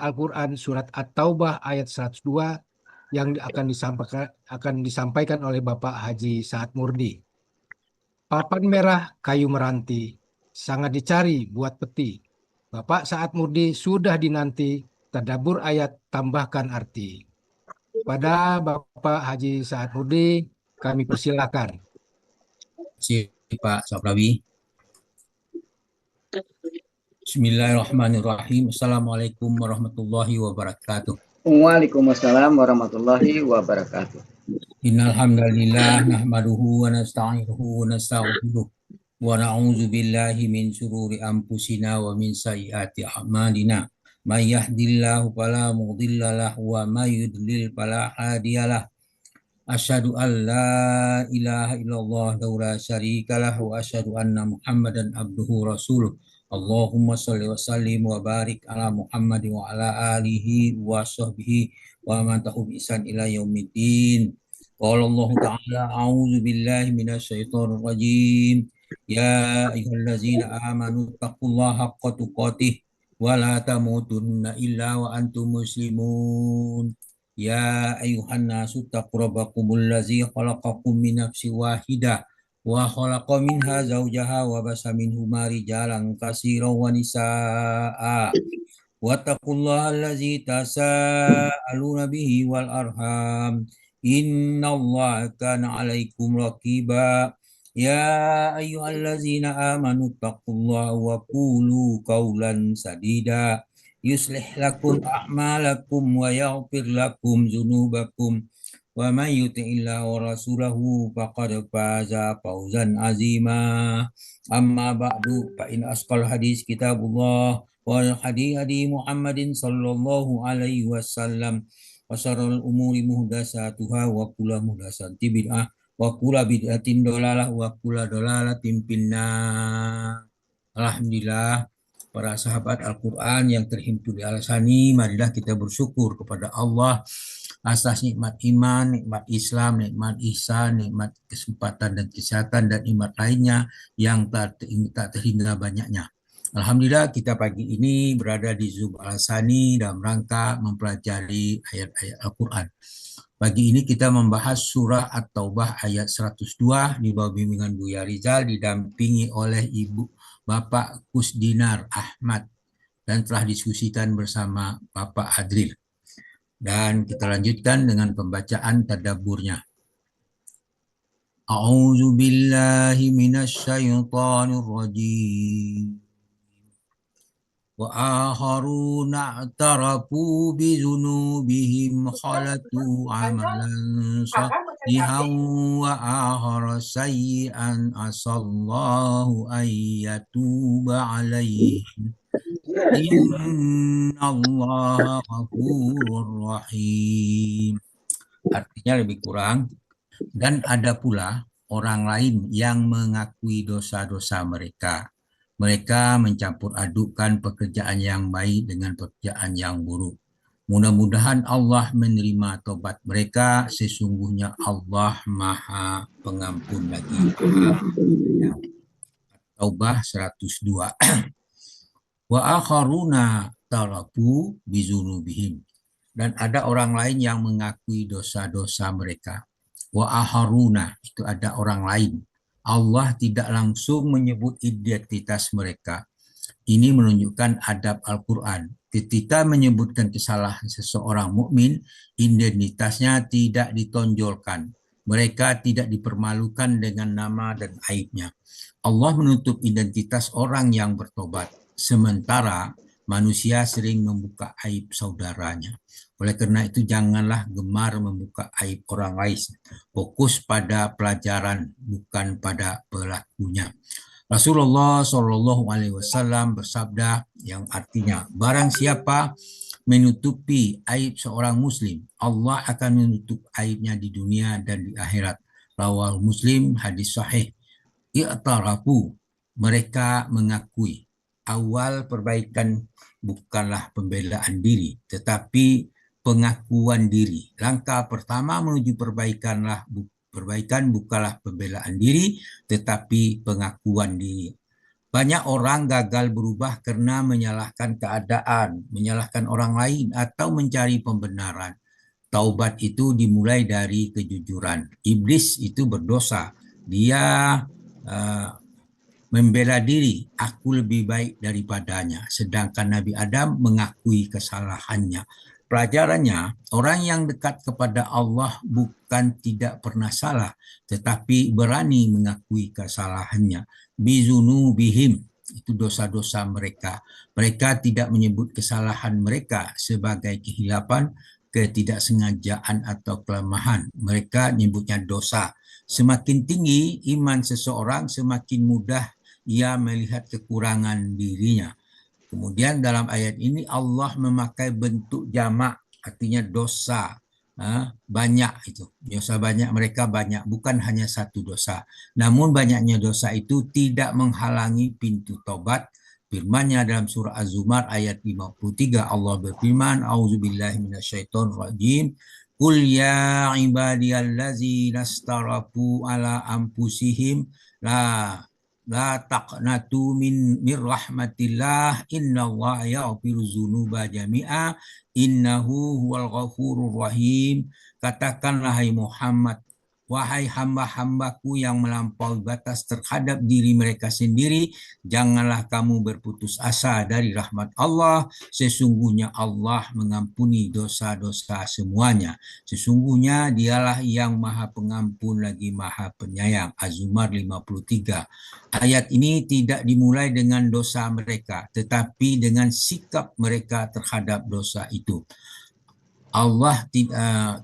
Al-Quran Surat At-Taubah ayat 102 yang akan disampaikan oleh Bapak Haji Saad Murdi. Papan merah kayu meranti, sangat dicari buat peti. Bapak Saad Murdi sudah dinanti, tadabbur ayat tambahkan arti. Pada Bapak Haji Saad Murdi, kami persilakan. Terima kasih Pak Saprawi. Bismillahirrahmanirrahim. Assalamualaikum warahmatullahi wabarakatuh. Waalaikumsalam warahmatullahi wabarakatuh. Innal hamdalillah nahmaduhu wa nasta'inuhu wa nastaghfiruh wa na'udzu billahi min shururi anfusina wa min sayyiati a'malina. May yahdihillahu fala mudilla lahu wa may yudlil fala hadiyalah. Asyhadu an la ilaha illallah wa la syarika lahu wa asyhadu anna Muhammadan abduhu rasuluh. Allahumma sholli wa sallim wa barik ala Muhammad wa ala alihi wa sahbihi wa man tabi'ahum bi ihsan ila yaumiddin. Qala Allah ta'ala a'udzu billahi minasy syaithanir rajim. Ya ayyuhallazina amanu taqullaha haqqa tuqatih wa la tamutunna illa wa antum muslimun. Ya ayuhan nasu taqu rabbakumul ladzi khalaqakum min nafsin wahidah wa khalaqa minha zawjaha wa basa minhuma rijalan katsiran wa nisaa. Wattaqullaha allazi tasaaluna bihi wal arham. Innallaha kana 'alaikum raqiba. Ya ayyuhallazina amanu taqullaha wa qulu qawlan sadida. Yuslih lakum a'malakum wa yaghfir lakum dzunubakum wa may yuti'illah wa rasulahu faqad faza fawzan azima. Amma ba'du fa in asqal hadis kitabullah wal hadi Muhammadin sallallahu alaihi wasallam wa syarrul umuri muhdatsatuha wa kullu muhdatsatin bid'ah wa kullu bid'atin dhalalah wa kullu dhalalatin finnar. Alhamdulillah, para sahabat Al-Quran yang terhimpun di Al-Sani, marilah kita bersyukur kepada Allah atas nikmat iman, nikmat Islam, nikmat ihsan, nikmat kesempatan dan kesehatan, dan nikmat lainnya yang tak terhingga banyaknya. Alhamdulillah, kita pagi ini berada di Zoom Al-Sani dalam rangka mempelajari ayat-ayat Al-Quran. Pagi ini kita membahas surah At-Taubah ayat 102 di bawah bimbingan Buya Rizal, didampingi oleh Ibu Bapak Kusdinar Ahmad, dan telah diskusikan bersama Bapak Adril. Dan kita lanjutkan dengan pembacaan tadabburnya. A'udzu billahi minasy syaithanir rajim. Wa akharuna i'tarafu bi dzunubihim khalatu amalan salihan wa akhara sayyi'an asallahu ayyatuba alaihim. Innallaha ghafurur rahim. Artinya lebih kurang, dan ada pula orang lain yang mengakui dosa-dosa mereka. Mereka mencampur adukkan pekerjaan yang baik dengan pekerjaan yang buruk. Mudah-mudahan Allah menerima tobat mereka. Sesungguhnya Allah Maha Pengampun lagi. Taubah 102. Wa akharuna tarafu bizunubihim. Dan ada orang lain yang mengakui dosa-dosa mereka. Wa akharuna, itu ada orang lain. Allah tidak langsung menyebut identitas mereka. Ini menunjukkan adab Al-Quran. Ketika menyebutkan kesalahan seseorang mukmin, identitasnya tidak ditonjolkan. Mereka tidak dipermalukan dengan nama dan aibnya. Allah menutup identitas orang yang bertobat, sementara manusia sering membuka aib saudaranya. Oleh karena itu, janganlah gemar membuka aib orang lain. Fokus pada pelajaran, bukan pada pelakunya. Rasulullah Shallallahu Alaihi Wasallam bersabda yang artinya, barang siapa menutupi aib seorang Muslim, Allah akan menutup aibnya di dunia dan di akhirat. Rawal Muslim, hadis sahih. I'tarafu, mereka mengakui. Awal perbaikan bukanlah pembelaan diri, tetapi pengakuan diri. Langkah pertama menuju perbaikan bukanlah pembelaan diri, tetapi pengakuan diri. Banyak orang gagal berubah karena menyalahkan keadaan, menyalahkan orang lain, atau mencari pembenaran. Taubat itu dimulai dari kejujuran. Iblis itu berdosa. Dia uh, membela diri, aku lebih baik daripadanya. Sedangkan Nabi Adam mengakui kesalahannya. Pelajarannya, orang yang dekat kepada Allah bukan tidak pernah salah, tetapi berani mengakui kesalahannya. Bizunubihim, itu dosa-dosa mereka. Mereka tidak menyebut kesalahan mereka sebagai kehilapan, ketidaksengajaan atau kelemahan. Mereka menyebutnya dosa. Semakin tinggi iman seseorang, semakin mudah ia melihat kekurangan dirinya. Kemudian dalam ayat ini Allah memakai bentuk jamak, artinya dosa. Banyak itu. Dosa banyak, mereka banyak. Bukan hanya satu dosa. Namun banyaknya dosa itu tidak menghalangi pintu tobat. Firman-Nya dalam surah Az-Zumar ayat 53, Allah berfirman, A'udzubillahi minasyaitonirrajim. Qul ya ibadiyallazina astarafu ala anfusihim la taqnatu min rahmatillah innallaha yaghfiru dzunuba jami'a innahu huwal ghafurur rahim. Katakanlah hai Muhammad, wahai hamba-hambaku yang melampaui batas terhadap diri mereka sendiri, janganlah kamu berputus asa dari rahmat Allah. Sesungguhnya Allah mengampuni dosa-dosa semuanya. Sesungguhnya dialah yang maha pengampun lagi maha penyayang. Az-Zumar 53. Ayat ini tidak dimulai dengan dosa mereka, tetapi dengan sikap mereka terhadap dosa itu. Allah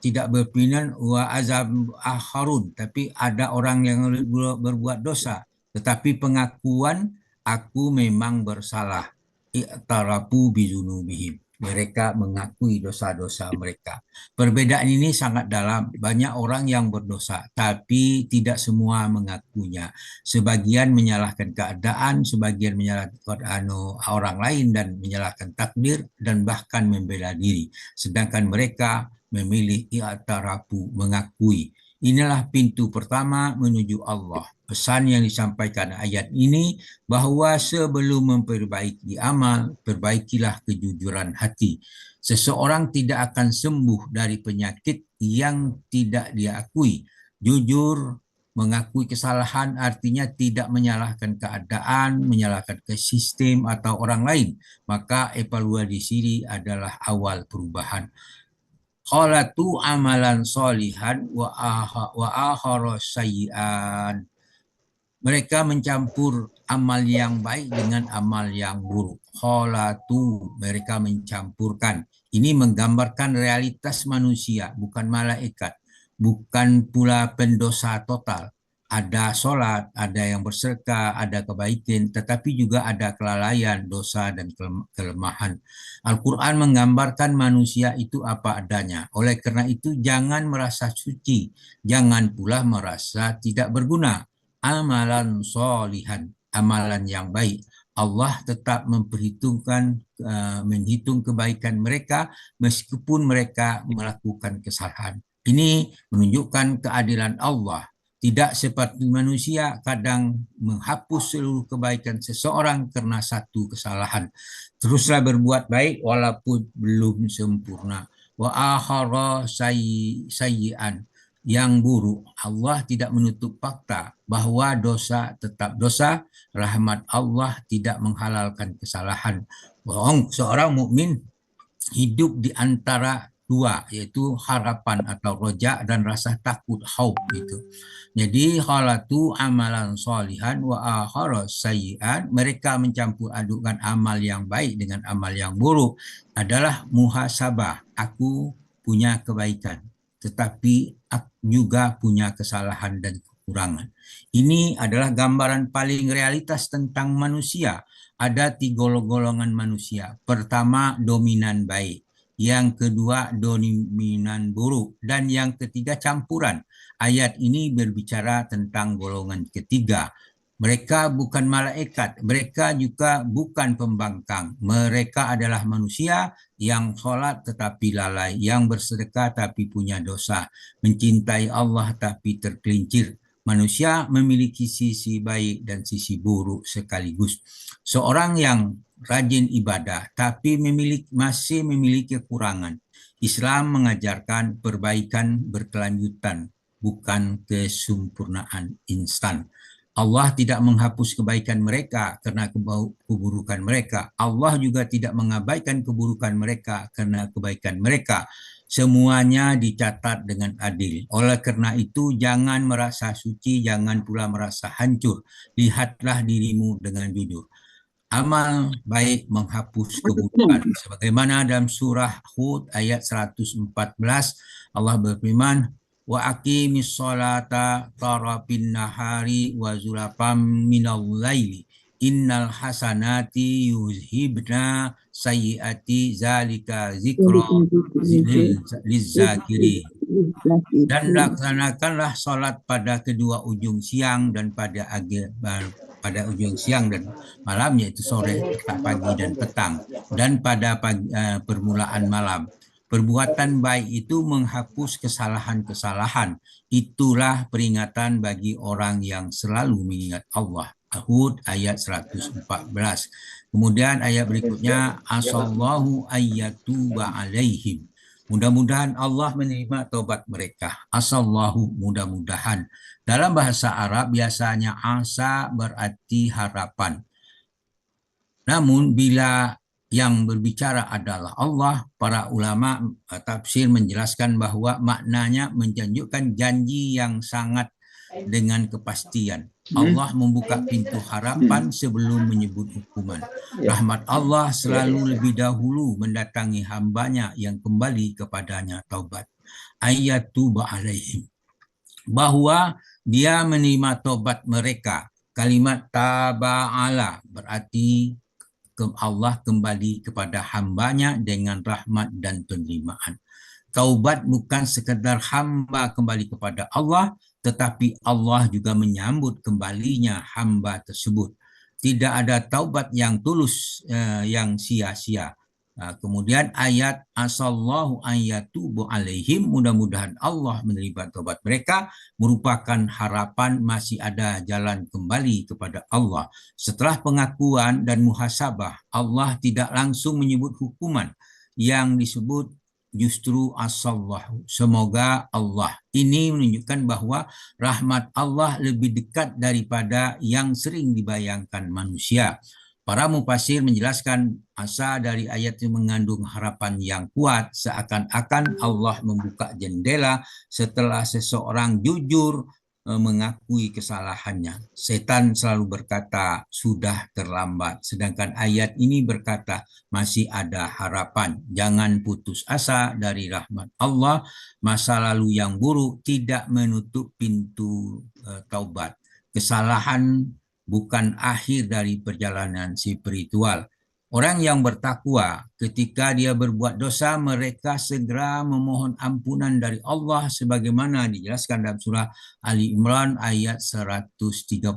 tidak berfirman wa azab akharun, tapi ada orang yang berbuat dosa, tetapi pengakuan aku memang bersalah. I'tarafu bizunubihim. Mereka mengakui dosa-dosa mereka. Perbedaan ini sangat dalam. Banyak orang yang berdosa, tapi tidak semua mengakuinya. Sebagian menyalahkan keadaan, sebagian menyalahkan orang lain dan menyalahkan takdir dan bahkan membela diri. Sedangkan mereka memilih i'tarafu, mengakui. Inilah pintu pertama menuju Allah. Pesan yang disampaikan ayat ini bahwa sebelum memperbaiki amal, perbaikilah kejujuran hati. Seseorang tidak akan sembuh dari penyakit yang tidak dia akui. Jujur, mengakui kesalahan artinya tidak menyalahkan keadaan, menyalahkan ke sistem atau orang lain. Maka evaluasi di sini adalah awal perubahan. Khalatu amalan solihan wa akhara sayyi'an. Mereka mencampur amal yang baik dengan amal yang buruk. Khalatu, mereka mencampurkan. Ini menggambarkan realitas manusia, bukan malaikat. Bukan pula pendosa total. Ada sholat, ada yang bersedekah, ada kebaikan, tetapi juga ada kelalaian, dosa, dan kelemahan. Al-Quran menggambarkan manusia itu apa adanya. Oleh karena itu, jangan merasa suci. Jangan pula merasa tidak berguna. Amalan solihan, amalan yang baik. Allah tetap menghitung kebaikan mereka meskipun mereka melakukan kesalahan. Ini menunjukkan keadilan Allah. Tidak seperti manusia kadang menghapus seluruh kebaikan seseorang karena satu kesalahan. Teruslah berbuat baik walaupun belum sempurna. Wa akhara sayyi'an, yang buruk. Allah tidak menutup fakta bahwa dosa tetap dosa. Rahmat Allah tidak menghalalkan kesalahan. Seorang mukmin hidup di antara dua, yaitu harapan atau roja dan rasa takut, khauf gitu. Jadi khalatu amalan solihan wa akhara sayyi'an, mereka mencampur adukan amal yang baik dengan amal yang buruk adalah muhasabah. Aku punya kebaikan, tetapi juga punya kesalahan dan kekurangan. Ini adalah gambaran paling realitas tentang manusia. Ada 3 golongan manusia. Pertama, dominan baik. Yang kedua, dominan buruk. Dan yang ketiga, campuran. Ayat ini berbicara tentang golongan ketiga. Mereka bukan malaikat, mereka juga bukan pembangkang. Mereka adalah manusia yang sholat tetapi lalai, yang bersedekah tapi punya dosa, mencintai Allah tapi tergelincir, Manusia memiliki sisi baik dan sisi buruk sekaligus. Seorang yang rajin ibadah tapi masih memiliki kekurangan. Islam mengajarkan perbaikan berkelanjutan, bukan kesempurnaan instan. Allah tidak menghapus kebaikan mereka karena keburukan mereka. Allah juga tidak mengabaikan keburukan mereka karena kebaikan mereka. Semuanya dicatat dengan adil. Oleh karena itu, jangan merasa suci, jangan pula merasa hancur. Lihatlah dirimu dengan jujur. Amal baik menghapus keburukan. Sebagaimana dalam surah Hud ayat 114, Allah berfirman, wa aqimis sholata tarafin nahari wa zulafam minal laili innal hasanati yuzhibna sayyiati zalika zikra lizzakiri. Dan laksanakanlah sholat pada kedua ujung siang dan pada ujung siang dan malam, yaitu sore, pagi dan petang, dan pada permulaan malam. Perbuatan baik itu menghapus kesalahan-kesalahan. Itulah peringatan bagi orang yang selalu mengingat Allah. Hud ayat 114. Kemudian ayat berikutnya, asallahu ayyatuba alaihim. Mudah-mudahan Allah menerima taubat mereka. Asallahu, mudah-mudahan. Dalam bahasa Arab biasanya asa berarti harapan. Namun bila yang berbicara adalah Allah, para ulama tafsir menjelaskan bahwa maknanya menunjukkan janji yang sangat dengan kepastian. Allah membuka pintu harapan sebelum menyebut hukuman. Rahmat Allah selalu lebih dahulu mendatangi hambanya yang kembali kepadanya taubat. Ayyatuba alaihim. Bahwa dia menerima taubat mereka. Kalimat taba'ala berarti Allah kembali kepada hambanya dengan rahmat dan penerimaan. Taubat bukan sekadar hamba kembali kepada Allah, tetapi Allah juga menyambut kembalinya hamba tersebut. Tidak ada taubat yang tulus yang sia-sia. Kemudian ayat asallahu ayyatubu alaihim, mudah-mudahan Allah menerima taubat mereka, merupakan harapan masih ada jalan kembali kepada Allah. Setelah pengakuan dan muhasabah, Allah tidak langsung menyebut hukuman. Yang disebut justru asallahu, semoga Allah. Ini menunjukkan bahwa rahmat Allah lebih dekat daripada yang sering dibayangkan manusia. Para mufasir menjelaskan asa dari ayat yang mengandung harapan yang kuat, seakan-akan Allah membuka jendela setelah seseorang jujur mengakui kesalahannya. Setan selalu berkata, sudah terlambat. Sedangkan ayat ini berkata, masih ada harapan. Jangan putus asa dari rahmat Allah. Masa lalu yang buruk tidak menutup pintu taubat. Kesalahan bukan akhir dari perjalanan spiritual. Orang yang bertakwa ketika dia berbuat dosa, mereka segera memohon ampunan dari Allah sebagaimana dijelaskan dalam surah Ali Imran ayat 135.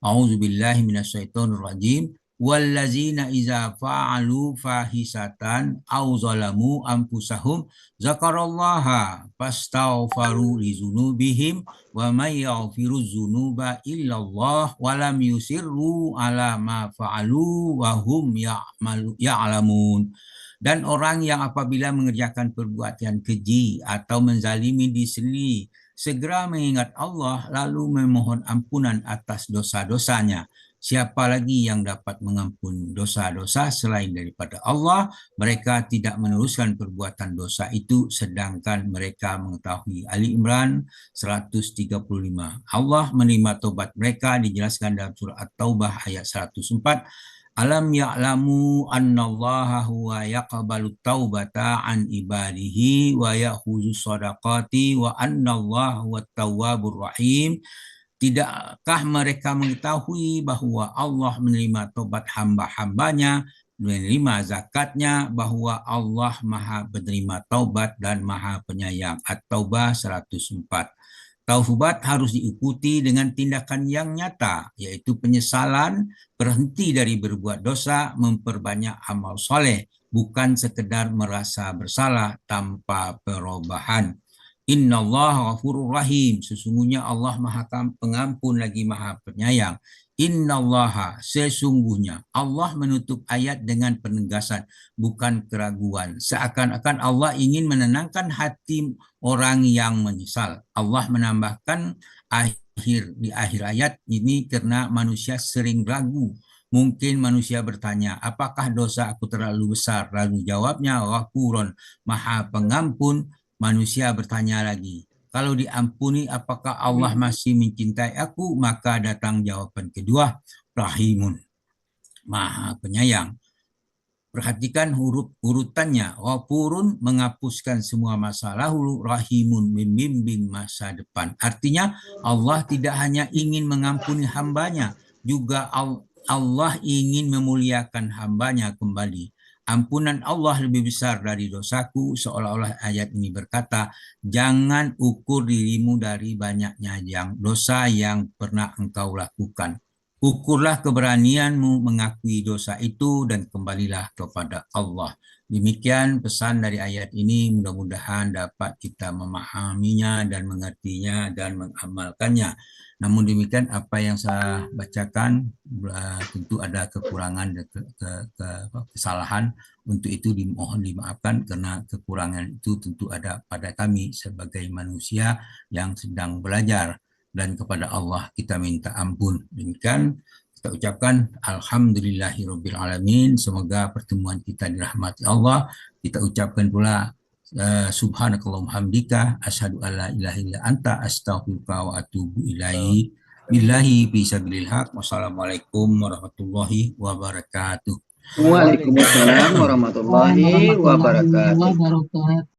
A'udzubillahi minasyaitonirrajim. Wallazina iza fa'alu fahisatan aw zalamu anfusahum zakarallaha fastaghfaru lizunubihim wa may yaghfiru dzunuba illallah wa lam yusirru ala ma fa'alu wa hum ya'lamun. Dan orang yang apabila mengerjakan perbuatan keji atau menzalimi diri sendiri segera mengingat Allah lalu memohon ampunan atas dosa-dosanya. Siapa lagi yang dapat mengampuni dosa-dosa selain daripada Allah? Mereka tidak meneruskan perbuatan dosa itu sedangkan mereka mengetahui. Ali Imran 135. Allah menerima taubat mereka dijelaskan dalam surah At-Taubah ayat 104. Alam ya'lamu annallaha huwa yaqbalu taubata an ibadihi wa ya'khudhu shadaqati wa annallaha huwa tawwabur rahim. Tidakkah mereka mengetahui bahwa Allah menerima taubat hamba-hambanya, menerima zakatnya, bahwa Allah maha penerima taubat dan maha penyayang. At-Taubah 104. Taubat harus diikuti dengan tindakan yang nyata, yaitu penyesalan, berhenti dari berbuat dosa, memperbanyak amal soleh, bukan sekedar merasa bersalah tanpa perubahan. Innallaha ghafurur rahim. Sesungguhnya Allah Maha Pengampun lagi Maha Penyayang. Innallaha, sesungguhnya. Allah menutup ayat dengan penegasan, bukan keraguan. Seakan-akan Allah ingin menenangkan hati orang yang menyesal. Allah menambahkan di akhir ayat ini karena manusia sering ragu. Mungkin manusia bertanya, apakah dosa aku terlalu besar? Lalu jawabnya, Ghafurun, Maha Pengampun. Manusia bertanya lagi, kalau diampuni apakah Allah masih mencintai aku? Maka datang jawaban kedua, Rahimun, Maha Penyayang. Perhatikan huruf urutannya. Ghafurun menghapuskan semua masa lalu, Rahimun membimbing masa depan. Artinya Allah tidak hanya ingin mengampuni hambanya, juga Allah ingin memuliakan hambanya kembali. Ampunan Allah lebih besar dari dosaku, seolah-olah ayat ini berkata, jangan ukur dirimu dari banyaknya dosa yang pernah engkau lakukan. Ukurlah keberanianmu mengakui dosa itu dan kembalilah kepada Allah. Demikian pesan dari ayat ini, mudah-mudahan dapat kita memahaminya dan mengertinya dan mengamalkannya. Namun demikian apa yang saya bacakan tentu ada kekurangan dan kesalahan. Untuk itu dimohon dimaafkan karena kekurangan itu tentu ada pada kami sebagai manusia yang sedang belajar. Dan kepada Allah kita minta ampun. Demikian kita ucapkan alhamdulillahirabbil alamin. Semoga pertemuan kita dirahmati Allah. Kita ucapkan pula subhanakallahumma hamdika asyhadu alla ilaha illa anta astaghfiruka wa atubu ilaik. Billahi fisabilil haq. Wassalamualaikum warahmatullahi wabarakatuh. Waalaikumsalam warahmatullahi wabarakatuh.